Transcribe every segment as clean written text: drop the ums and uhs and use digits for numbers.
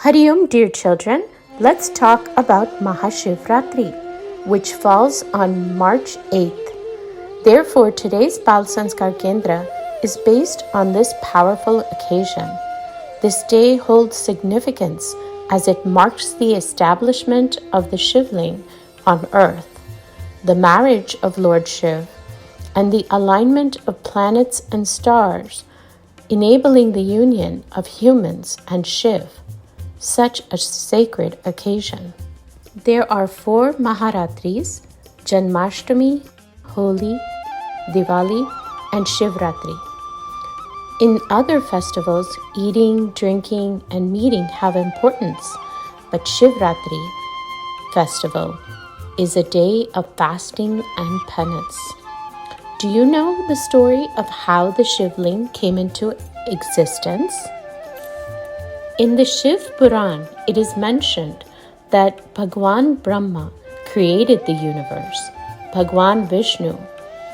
Hari Om, dear children. Let's talk about Mahashivratri, which falls on March 8th. Therefore, today's Bal Sanskar Kendra is based on this powerful occasion. This day holds significance as it marks the establishment of the Shivling on earth, the marriage of Lord Shiv, and the alignment of planets and stars, enabling the union of humans and Shiv. Such a sacred occasion. There are 4 Maharatris: Janmashtami, Holi, Diwali, and Shivratri. In other festivals, eating, drinking, and meeting have importance, but Shivratri festival is a day of fasting and penance. Do you know the story of how the Shivling came into existence? In the Shiv Puran, it is mentioned that Bhagwan Brahma created the universe. Bhagwan Vishnu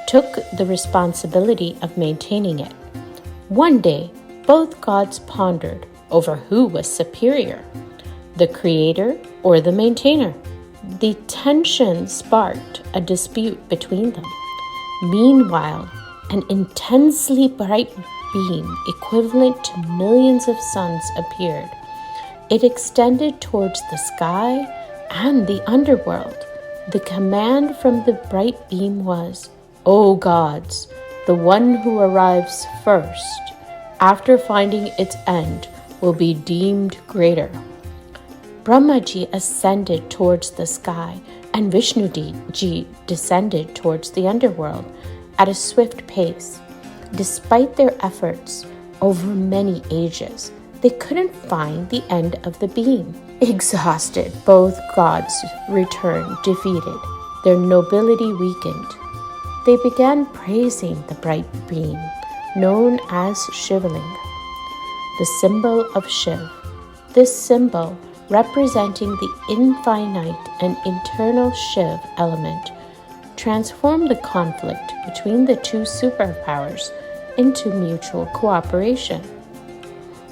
took the responsibility of maintaining it. One day, both gods pondered over who was superior, the creator or the maintainer. The tension sparked a dispute between them. Meanwhile, an intensely bright beam equivalent to millions of suns appeared. It extended towards the sky and the underworld. The command from the bright beam was, "O gods, the one who arrives first, after finding its end, will be deemed greater." Brahmaji ascended towards the sky and Vishnuji descended towards the underworld at a swift pace. Despite their efforts over many ages, they couldn't find the end of the beam. Exhausted, both gods returned defeated, their nobility weakened. They began praising the bright beam, known as Shivling, the symbol of Shiv. This symbol, representing the infinite and internal Shiv element, transformed the conflict between the two superpowers into mutual cooperation.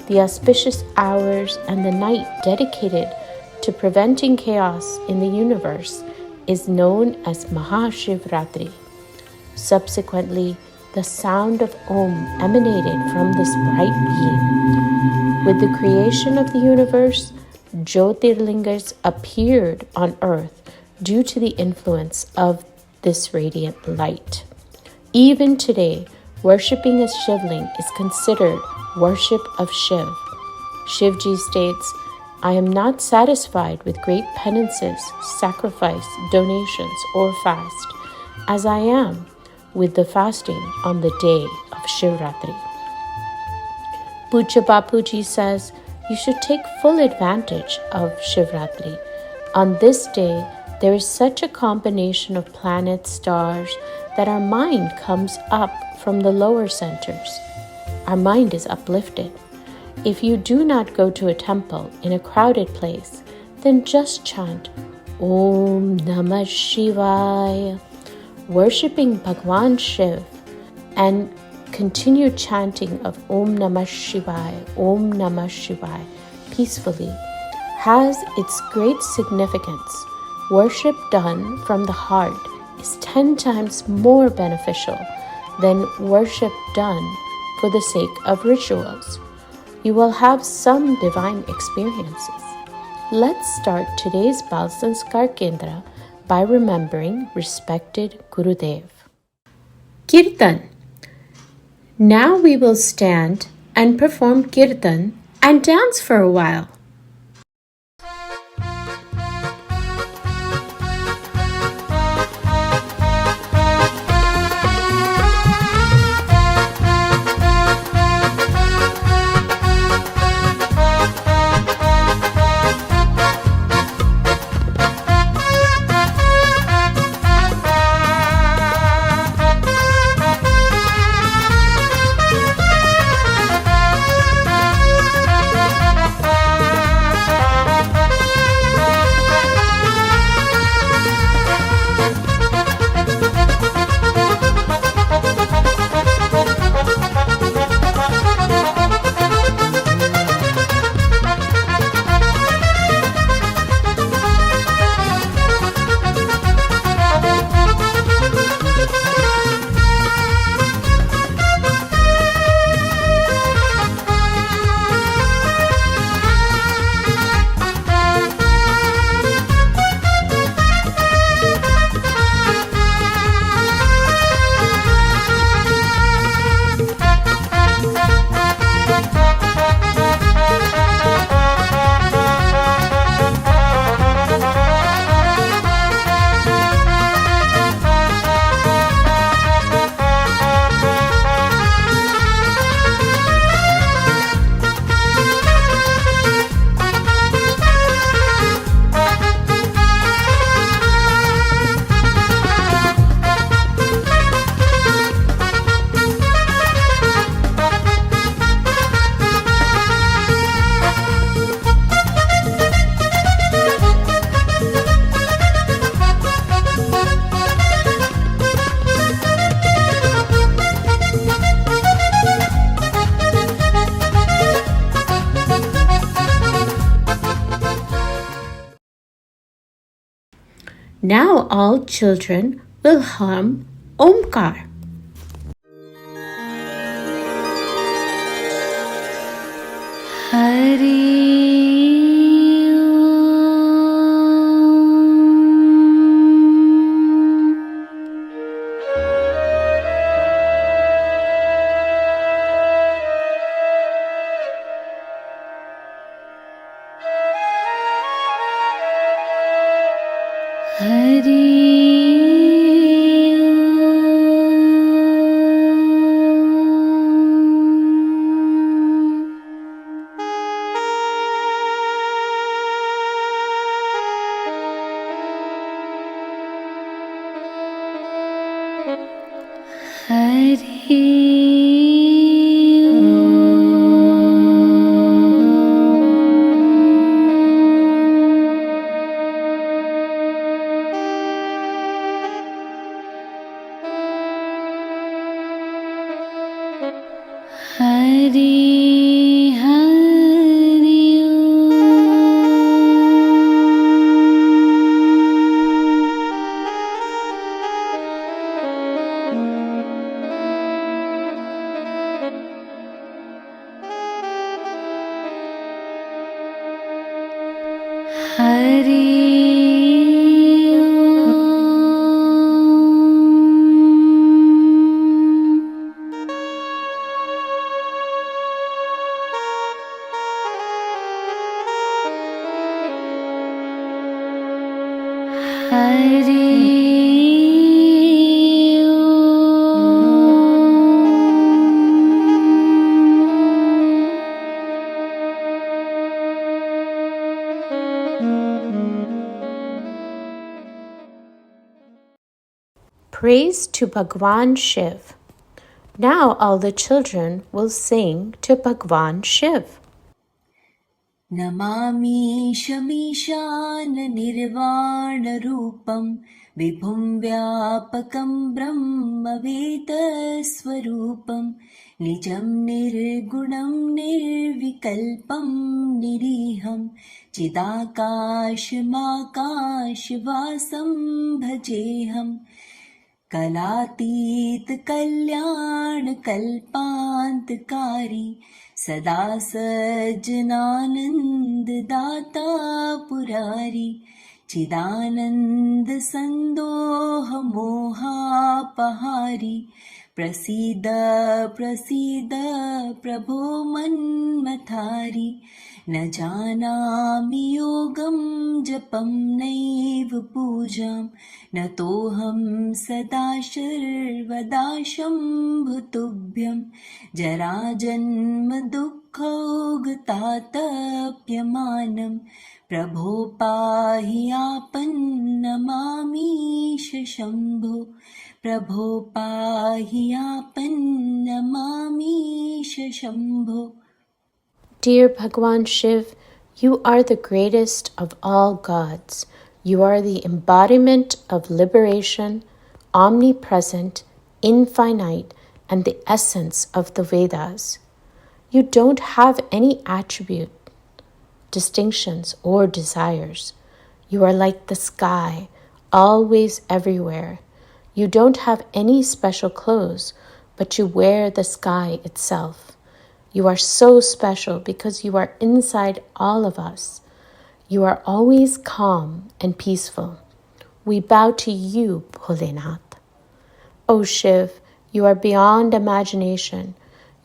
The auspicious hours and the night dedicated to preventing chaos in the universe is known as Mahashivratri. Subsequently, the sound of Om emanated from this bright beam. With the creation of the universe, Jyotirlingas appeared on earth due to the influence of this radiant light. Even today, worshipping a Shivling is considered worship of Shiv. Shivji states, "I am not satisfied with great penances, sacrifice, donations, or fast, as I am with the fasting on the day of Shivratri." Pujya Bapuji says, you should take full advantage of Shivratri. On this day, there is such a combination of planets, stars, that our mind comes up from the lower centers. Our mind is uplifted. If you do not go to a temple in a crowded place, then just chant Om Namah Shivaya, worshipping Bhagwan Shiv, and continue chanting of Om Namah Shivaya, Om Namah Shivaya peacefully has its great significance. Worship done from the heart is 10 times more beneficial than worship done for the sake of rituals. You will have some divine experiences. Let's start today's Bal Sanskar Kendra by remembering respected Gurudev. Kirtan. Now we will stand and perform Kirtan and dance for a while. Now all children will hum Omkar. Praise to Bhagwan Shiv. Now all the children will sing to Bhagwan Shiv. Namami Shamishan Nirvana-rupam Vibhum Vyapakam Brahma-veda-swarupam Nijam Nirgunam Nirvikalpam Niriham Chidakasham-akashvasam Bhajeham कलातीत कल्याण कल्पांतकारी सदा सज्जनानंद दाता पुरारी चिदानंद संदोह मोहापहारी प्रसीद प्रसीद प्रभो मन्मथारी न जानामि योगं जपं नैव पूजां न तोऽहं सदा सर्वदा शम्भुतुभ्यं जराजन्म दुःखौघतातप्यमानं प्रभो पाहि आपन्नमामीश शम्भो प्रभो पाहि आपन्नमामीश Shambho. Dear Bhagwan Shiv, you are the greatest of all gods. You are the embodiment of liberation, omnipresent, infinite, and the essence of the Vedas. You don't have any attribute, distinctions, or desires. You are like the sky, always everywhere. You don't have any special clothes, but you wear the sky itself. You are so special because you are inside all of us. You are always calm and peaceful. We bow to you, Bholenath. O Shiv, you are beyond imagination.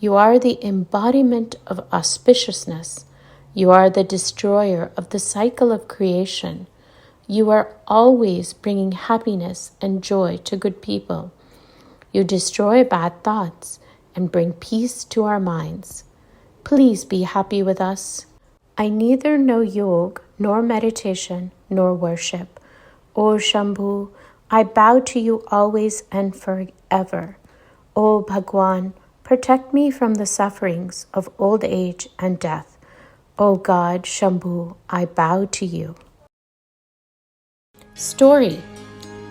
You are the embodiment of auspiciousness. You are the destroyer of the cycle of creation. You are always bringing happiness and joy to good people. You destroy bad thoughts and bring peace to our minds. Please be happy with us. I neither know yoga, nor meditation, nor worship. O Shambhu, I bow to you always and forever. O Bhagwan, protect me from the sufferings of old age and death. O God, Shambhu, I bow to you. Story.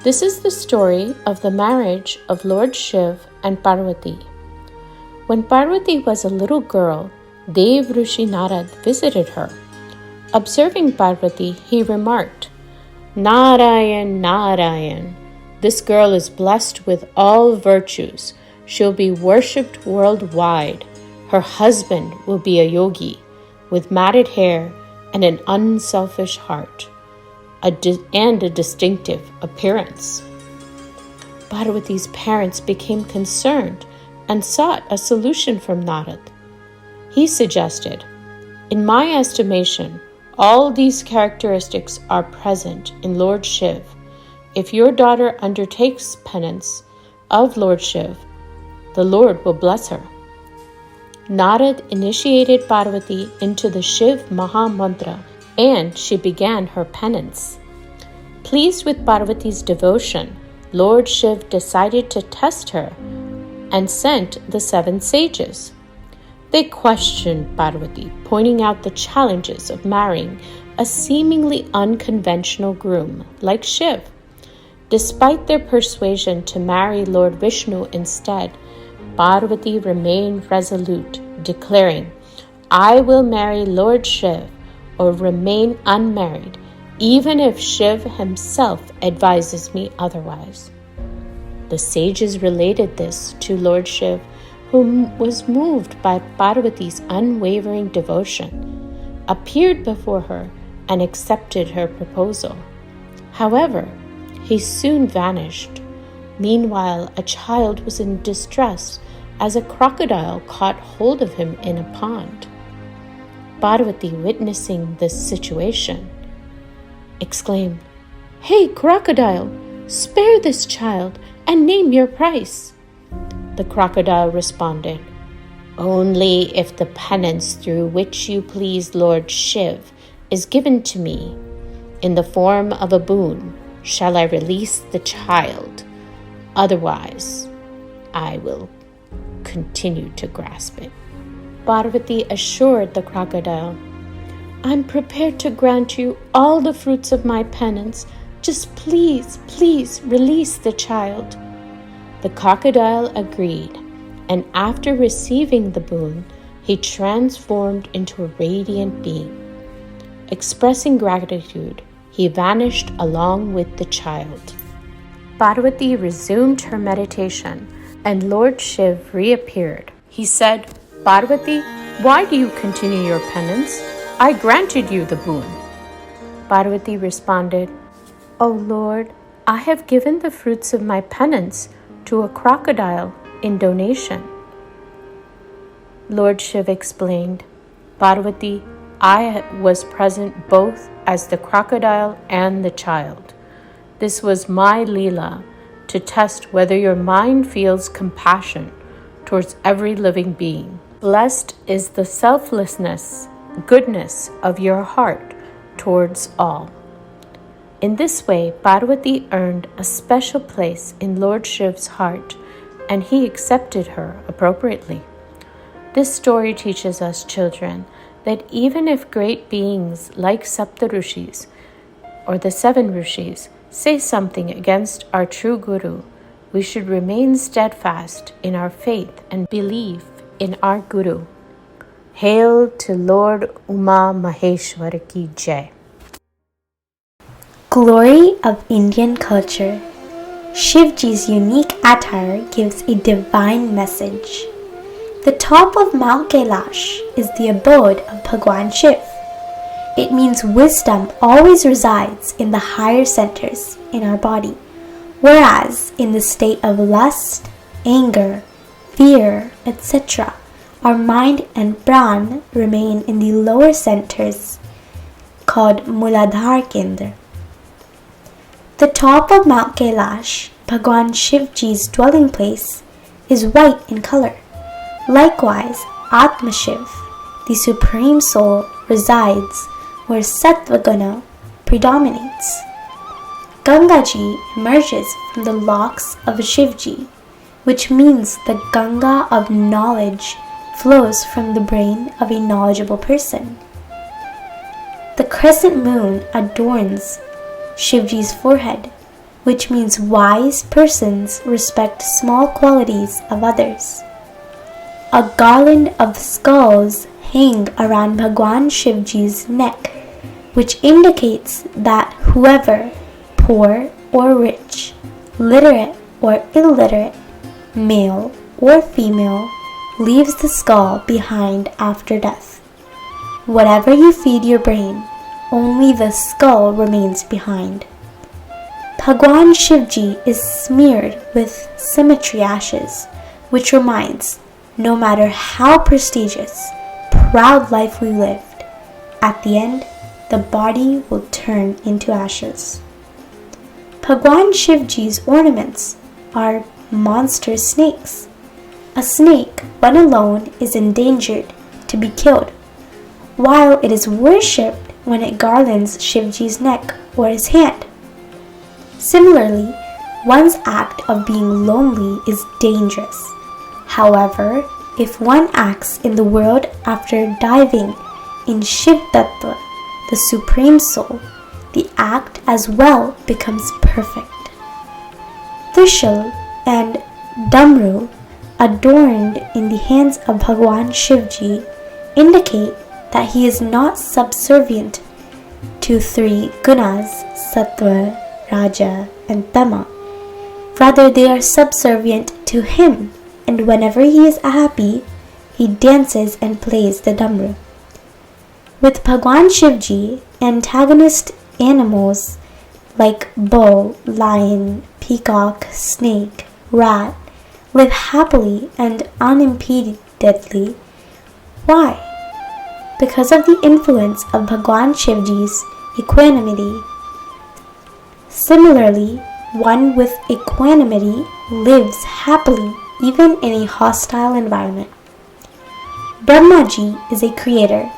This is the story of the marriage of Lord Shiv and Parvati. When Parvati was a little girl, Dev-Rishi Narad visited her. Observing Parvati, he remarked, Narayan, Narayan. This girl is blessed with all virtues. She'll be worshipped worldwide. Her husband will be a yogi with matted hair and an unselfish heart, and a distinctive appearance. Parvati's parents became concerned and sought a solution from Narad. He suggested, "In my estimation, all these characteristics are present in Lord Shiv. If your daughter undertakes penance of Lord Shiv, the Lord will bless her." Narad initiated Parvati into the Shiv Maha Mantra and she began her penance. Pleased with Parvati's devotion, Lord Shiv decided to test her and sent the 7 sages. They questioned Parvati, pointing out the challenges of marrying a seemingly unconventional groom like Shiv. Despite their persuasion to marry Lord Vishnu instead, Parvati remained resolute, declaring, "I will marry Lord Shiv or remain unmarried, even if Shiv himself advises me otherwise." The sages related this to Lord Shiv, who was moved by Parvati's unwavering devotion, appeared before her and accepted her proposal. However, he soon vanished. Meanwhile, a child was in distress as a crocodile caught hold of him in a pond. Parvati, witnessing this situation, exclaimed, "Hey, crocodile, spare this child and name your price." The crocodile responded, "Only if the penance through which you please Lord Shiv is given to me in the form of a boon shall I release the child. Otherwise, I will continue to grasp it." Parvati assured the crocodile, "I'm prepared to grant you all the fruits of my penance. Just please, please release the child." The crocodile agreed, and after receiving the boon, he transformed into a radiant being. Expressing gratitude, he vanished along with the child. Parvati resumed her meditation, and Lord Shiv reappeared. He said, "Parvati, why do you continue your penance? I granted you the boon." Parvati responded, "O Lord, I have given the fruits of my penance to a crocodile in donation." Lord Shiv explained, "Parvati, I was present both as the crocodile and the child. This was my Leela to test whether your mind feels compassion towards every living being. Blessed is the selflessness, goodness of your heart towards all." In this way, Parvati earned a special place in Lord Shiv's heart, and he accepted her appropriately. This story teaches us, children, that even if great beings like Saptarishis or the 7 Rishis say something against our true Guru, we should remain steadfast in our faith and belief in our Guru. Hail to Lord Uma Maheshwar ki Jai. Glory of Indian culture. Shivji's unique attire gives a divine message. The top of Mount Kailash is the abode of Bhagwan Shiv. It means wisdom always resides in the higher centers in our body, whereas in the state of lust, anger, fear, etc., our mind and pran remain in the lower centers called Muladhara Kendra. The top of Mount Kailash, Bhagwan Shivji's dwelling place, is white in color. Likewise, Atma Shiv, the Supreme Soul, resides where Sattva Guna predominates. Gangaji emerges from the locks of Shivji, which means the Ganga of knowledge flows from the brain of a knowledgeable person. The crescent moon adorns Shivji's forehead, which means wise persons respect small qualities of others. A garland of skulls hang around Bhagwan Shivji's neck, which indicates that whoever poor or rich, literate or illiterate, male or female, leaves the skull behind after death. Whatever you feed your brain, only the skull remains behind. Bhagwan Shivji is smeared with cemetery ashes, which reminds, no matter how prestigious, proud life we lived, at the end, the body will turn into ashes. Bhagwan Shivji's ornaments are monster snakes. A snake, when alone, is endangered to be killed, while it is worshipped when it garlands Shivji's neck or his hand. Similarly, one's act of being lonely is dangerous. However, if one acts in the world after diving in Shiv Tattva, the Supreme Soul, the act as well becomes perfect. Trishul and Damru, adorned in the hands of Bhagwan Shivji, indicate that he is not subservient to three gunas, Sattva, Raja, and Tama. Rather, they are subservient to him, and whenever he is happy, he dances and plays the Damru. With Bhagwan Shivji, antagonist animals like bull, lion, peacock, snake, rat live happily and unimpededly. Why? Because of the influence of Bhagwan Shivji's equanimity. Similarly, one with equanimity lives happily even in a hostile environment. Brahmaji is a creator,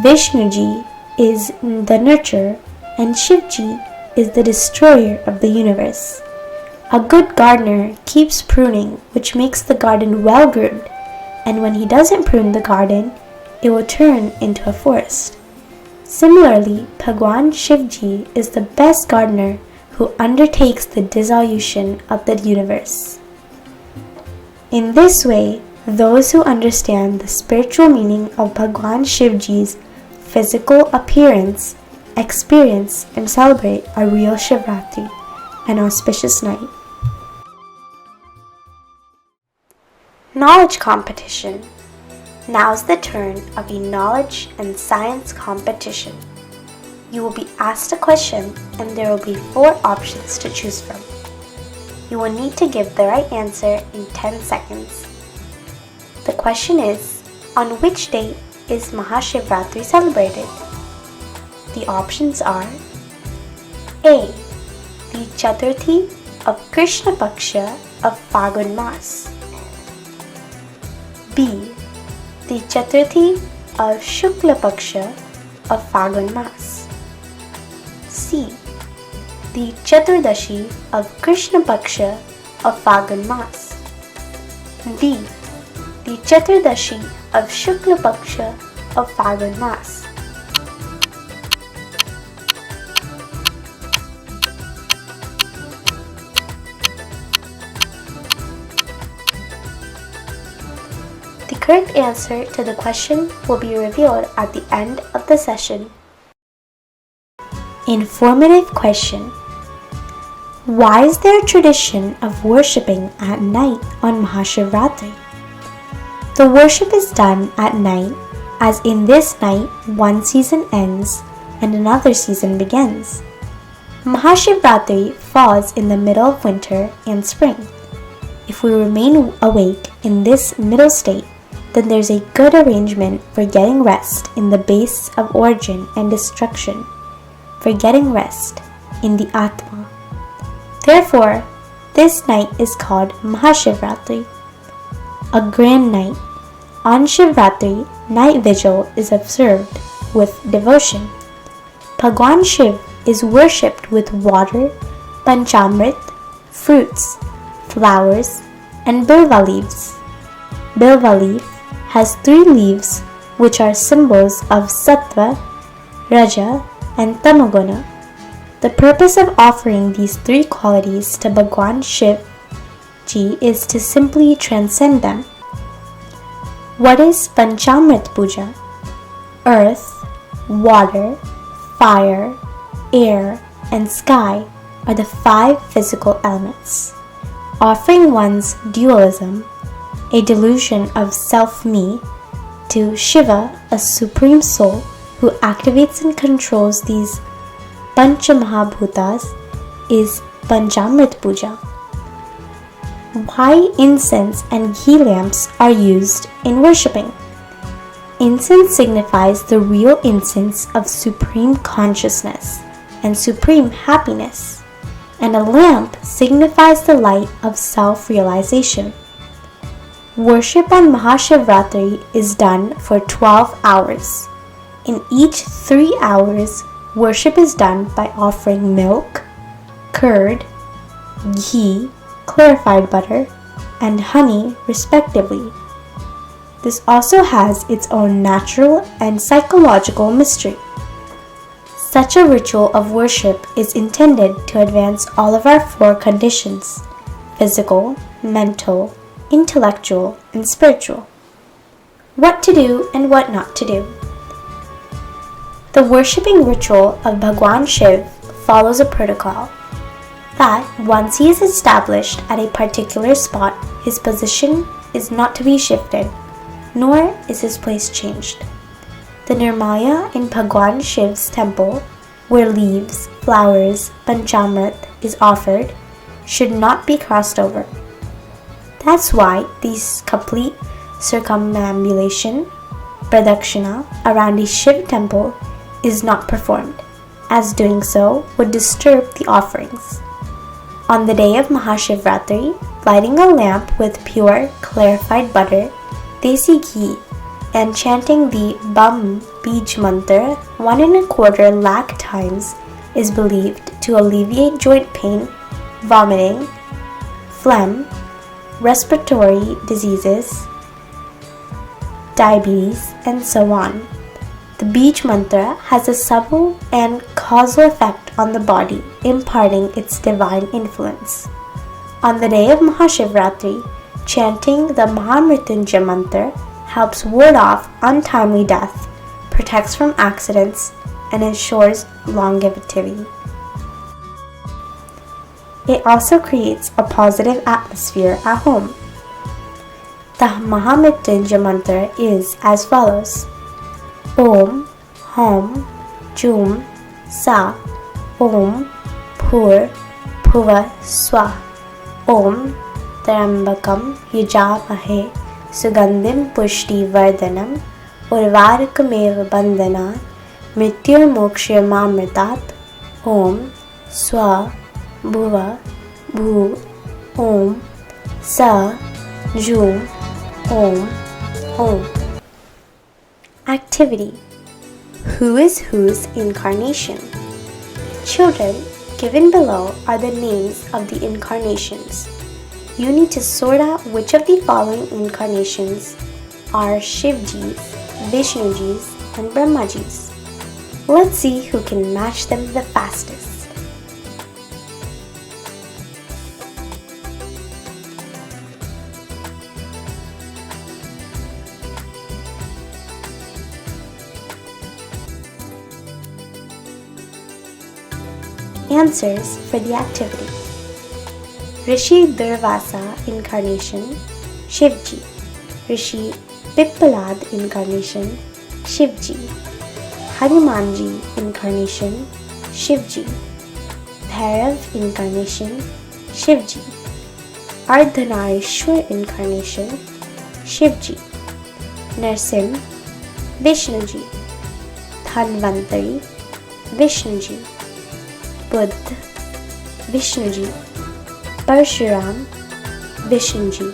Vishnuji is the nurturer, and Shivji is the destroyer of the universe. A good gardener keeps pruning, which makes the garden well groomed, and when he doesn't prune the garden, it will turn into a forest. Similarly, Bhagwan Shivji is the best gardener who undertakes the dissolution of the universe. In this way, those who understand the spiritual meaning of Bhagwan Shivji's physical appearance experience and celebrate a real Shivratri, an auspicious night. Knowledge competition. Now's the turn of a knowledge and science competition. You will be asked a question and there will be 4 options to choose from. You will need to give the right answer in 10 seconds. The question is, on which date is Mahashivratri celebrated? The options are A. The Chaturthi of Krishna Paksha of Phagun Mas, B. The Chaturthi of Shukla Paksha of Phagun Mas, C. The Chaturdashi of Krishna Paksha of Phagun Mas, D. The Chaturdashi of Shukla Paksha of Phagun Mas. The correct answer to the question will be revealed at the end of the session. Informative question. Why is there a tradition of worshipping at night on Mahashivratri? The worship is done at night, as in this night one season ends and another season begins. Mahashivratri falls in the middle of winter and spring. If we remain awake in this middle state, then there's a good arrangement for getting rest in the base of origin and destruction, for getting rest in the Atma. Therefore, this night is called Mahashivratri, a grand night. On Shivratri, night vigil is observed with devotion. Bhagwan Shiv is worshipped with water, panchamrit, fruits, flowers, and bilva leaves. Bilva leaf has 3 leaves which are symbols of Sattva, Raja, and Tamaguna. The purpose of offering these 3 qualities to Bhagwan Shiv Ji is to simply transcend them. What is Panchamrit Puja? Earth, water, fire, air, and sky are the 5 physical elements. Offering one's dualism, a delusion of self-me, to Shiva, a supreme soul who activates and controls these Panchamahabhutas, is Panchamrit Puja. Why incense and ghee lamps are used in worshipping? Incense signifies the real incense of supreme consciousness and supreme happiness, and a lamp signifies the light of self-realization. Worship on Mahashivratri is done for 12 hours. In each 3 hours, worship is done by offering milk, curd, ghee, clarified butter, and honey respectively. This also has its own natural and psychological mystery. Such a ritual of worship is intended to advance all of our 4 conditions: physical, mental, intellectual, and spiritual. What to do and what not to do. The worshipping ritual of Bhagwan Shiv follows a protocol that once he is established at a particular spot, his position is not to be shifted, nor is his place changed. The Nirmaya in Bhagwan Shiv's temple, where leaves, flowers, panchamrit is offered, should not be crossed over. That's why this complete circumambulation, pradakshina, around a Shiv temple is not performed, as doing so would disturb the offerings. On the day of Mahashivratri, lighting a lamp with pure, clarified butter, desi ghee, and chanting the Bam Bij mantra 1¼ lakh times is believed to alleviate joint pain, vomiting, phlegm, respiratory diseases, diabetes, and so on. The Bij mantra has a subtle and causal effect on the body, imparting its divine influence. On the day of Mahashivratri, chanting the Mahamrityunjaya mantra helps ward off untimely death, protects from accidents, and ensures longevity. It also creates a positive atmosphere at home. The Mahamrityunjaya mantra is as follows: Om, Hum, Jum, Sa, Om, Phur, Bhuva, Swa, Om, Trambakam, Yajavahe, Sugandhim Pushti Vardhanam, Urvarkamev Bandhana, Mrityur Mokshya Mamritat, Om, Swa, Bhuva, Bhu, Om, Sa, Jum, Om, Om. Activity. Who is whose incarnation? Children, given below are the names of the incarnations. You need to sort out which of the following incarnations are Shivji's, Vishnuji's, and Brahmaji's. Let's see who can match them the fastest. Answers for the activity. Rishi Durvasa incarnation, Shivji. Rishi Pippalad incarnation, Shivji. Hanumanji incarnation, Shivji. Bhairav incarnation, Shivji. Ardhanarishwar incarnation, Shivji. Narsim, Vishnuji. Dhanvantari, Vishnuji. Buddha, Vishnuji. Parshuram, Vishnuji.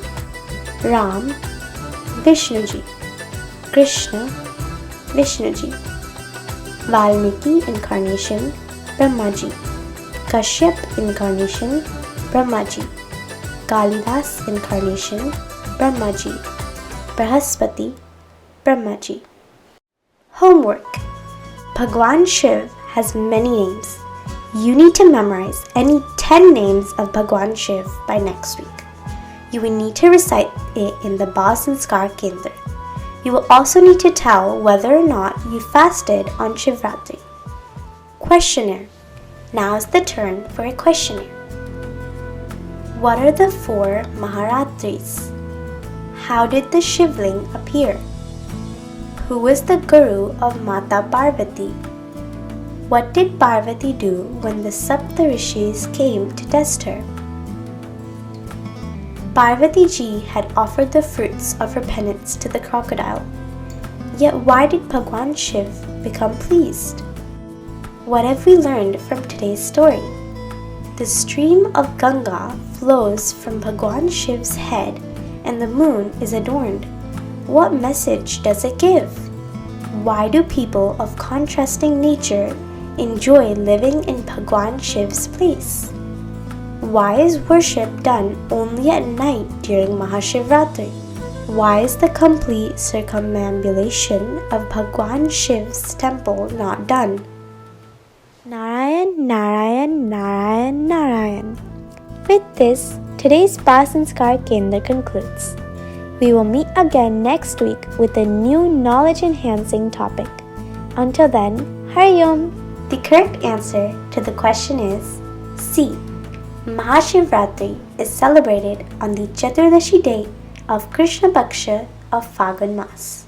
Ram, Vishnuji. Krishna, Vishnuji. Valmiki incarnation, Brahmaji. Kashyap incarnation, Brahmaji. Kalidas incarnation, Brahmaji. Brahaspati, Brahmaji. Homework. Bhagwan Shiv has many names. You need to memorize any 10 names of Bhagwan Shiv by next week. You will need to recite it in the Bal Sanskar Kendra. You will also need to tell whether or not you fasted on Shivratri. Questionnaire. Now's the turn for a questionnaire. What are the 4 Maharatris? How did the Shivling appear? Who was the guru of Mata Parvati? What did Parvati do when the Saptarishis came to test her? Parvati ji had offered the fruits of her penance to the crocodile. Yet why did Bhagwan Shiv become pleased? What have we learned from today's story? The stream of Ganga flows from Bhagwan Shiv's head and the moon is adorned. What message does it give? Why do people of contrasting nature enjoy living in Bhagwan Shiv's place? Why is worship done only at night during Mahashivratri? Why is the complete circumambulation of Bhagwan Shiv's temple not done? Narayan, Narayan, Narayan, Narayan. With this, today's Sanskar Kendra concludes. We will meet again next week with a new knowledge-enhancing topic. Until then, Hari Om. The correct answer to the question is C. Mahashivratri is celebrated on the Chaturdashi day of Krishna Paksha of Phagun Mas.